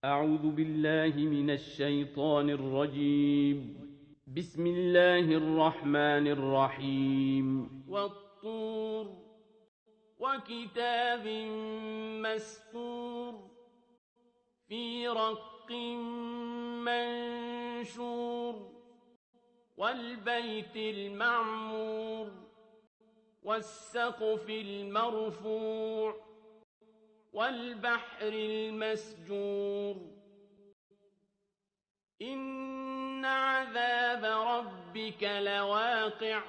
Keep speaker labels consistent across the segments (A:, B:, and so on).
A: أعوذ بالله من الشيطان الرجيم. بسم الله الرحمن الرحيم. والطور وكتاب مسطور في رق منشور والبيت المعمور والسقف المرفوع والبحر المسجور إن عذاب ربك لواقع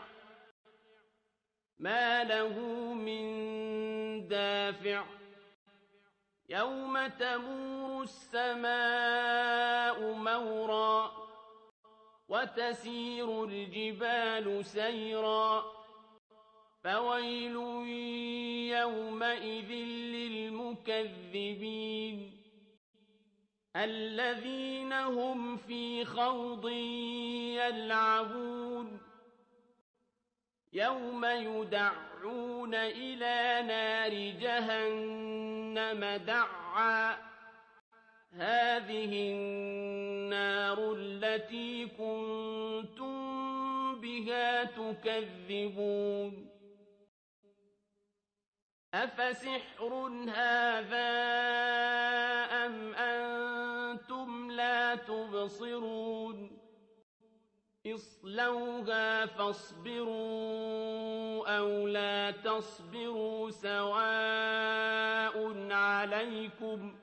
A: ما له من دافع يوم تمور السماء مورا وتسير الجبال سيرا فويل يومئذ للمكذبين الذين هم في خوض يلعبون يوم يدعون إلى نار جهنم دعا هذه النار التي كنتم بها تكذبون أفسحر هذا أم أنتم لا تبصرون اصلوها فاصبروا أو لا تصبروا سواء عليكم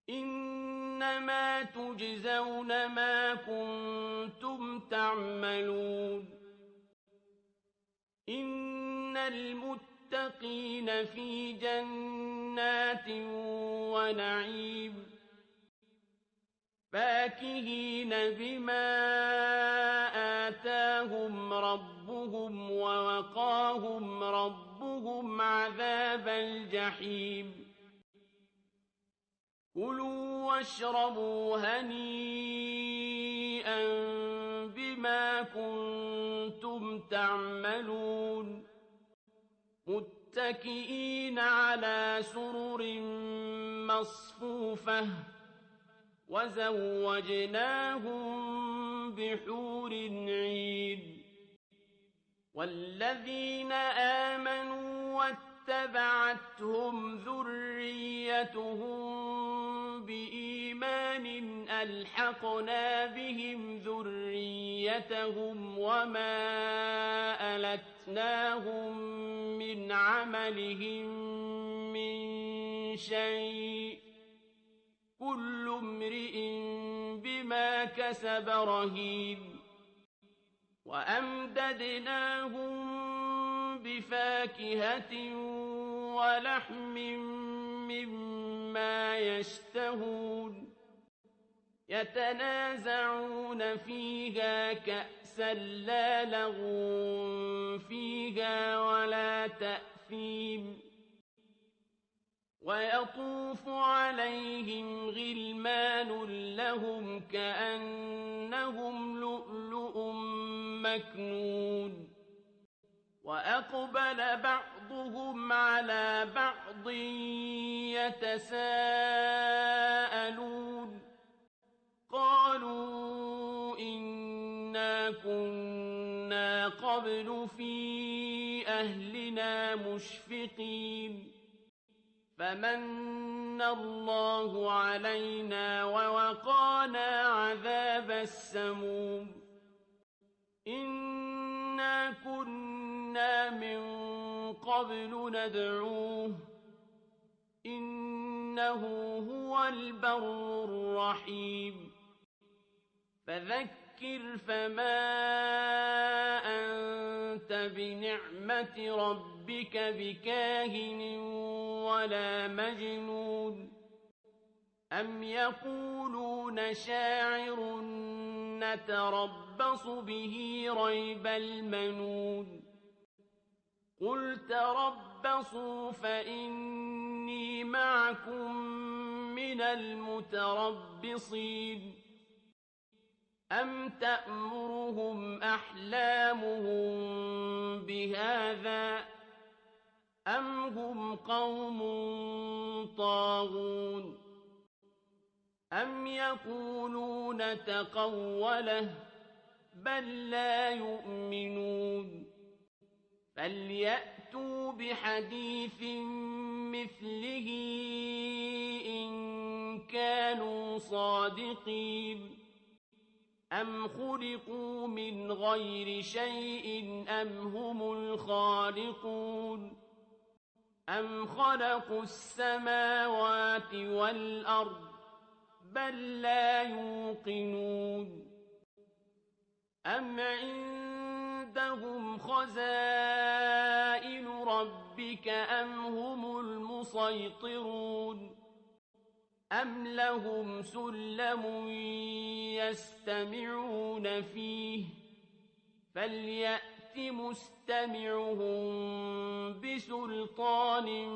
A: إنما تجزون ما كنتم تعملون إن المتقين في جنات ونعيم فاكهين بما آتاهم ربهم ووقاهم ربهم عذاب الجحيم كلوا واشربوا هنيئا بما كنتم تعملون متكئين على سرر مصفوفة وزوجناهم بحور عين والذين آمنوا واتبعتهم ذريتهم بإيمان ألحقنا بهم ذريتهم وما ألتناهم من عملهم من شيء كل امرئ بما كسب رهين وأمددناهم بفاكهة ولحم مما يشتهون يتنازعون فيها كأسا لا لغو فيها ولا تأثيم ويطوف عليهم غلمان لهم كأنهم لؤلؤ مكنون وأقبل بعضهم على بعض يتساءلون قالوا إنا كنا قبل في أهلنا مشفقين فمن الله علينا ووقانا عذاب السموم إنا كنا من قبل ندعوه إنه هو البر الرحيم فذكر فما أنت بنعمة ربك بكاهن ولا مجنون أم يقولون شاعر نتربص به ريب المنون قل تربصوا فإني معكم من المتربصين أم تأمرهم أحلامهم بهذا أم هم قوم طاغون أم يقولون تقوله بل لا يؤمنون فليأتوا بحديث مثله إن كانوا صادقين أم خلقوا من غير شيء أم هم الخالقون أم خلقوا السماوات والأرض بل لا يوقنون أم عندهم خزائن ربك أم هم المسيطرون أم لهم سلم يستمعون فيه فليأت مستمعهم بسلطان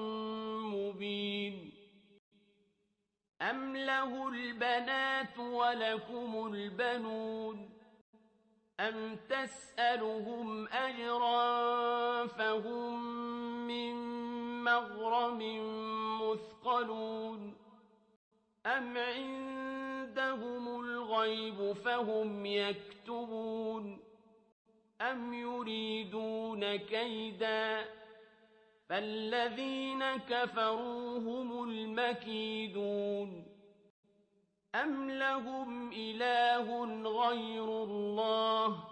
A: مبين أم له البنات ولكم البنون أم تسألهم أجرا فهم من مغرم مثقلون أم عندهم الغيب فهم يكتبون أم يريدون كيدا فالذين كفروا هم المكيدون أم لهم إله غير الله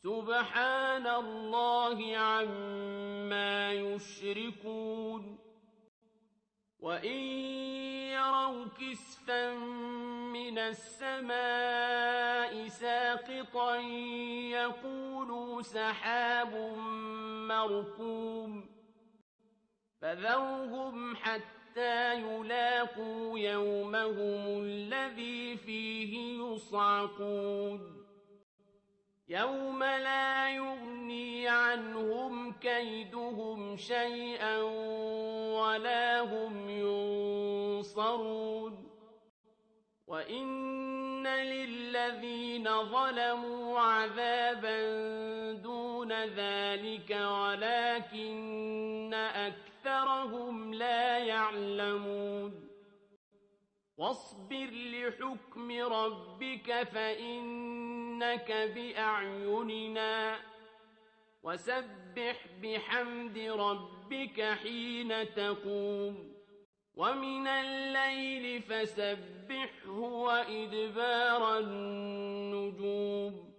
A: سبحان الله عما يشركون وإن يروا كسفا من السماء ساقطا يقولوا سحاب مركوم فذرهم حتى يلاقوا يومهم الذي فيه يصعقون يوم لا يغني عنهم كيدهم شيئا ولا هم ينصرون وإن للذين ظلموا عذابا دون ذلك ولكن أكثرهم لا يعلمون واصبر لحكم ربك فإنك بأعيننا وسبح بحمد ربك حين تقوم ومن الليل فسبحه وإدبار النجوم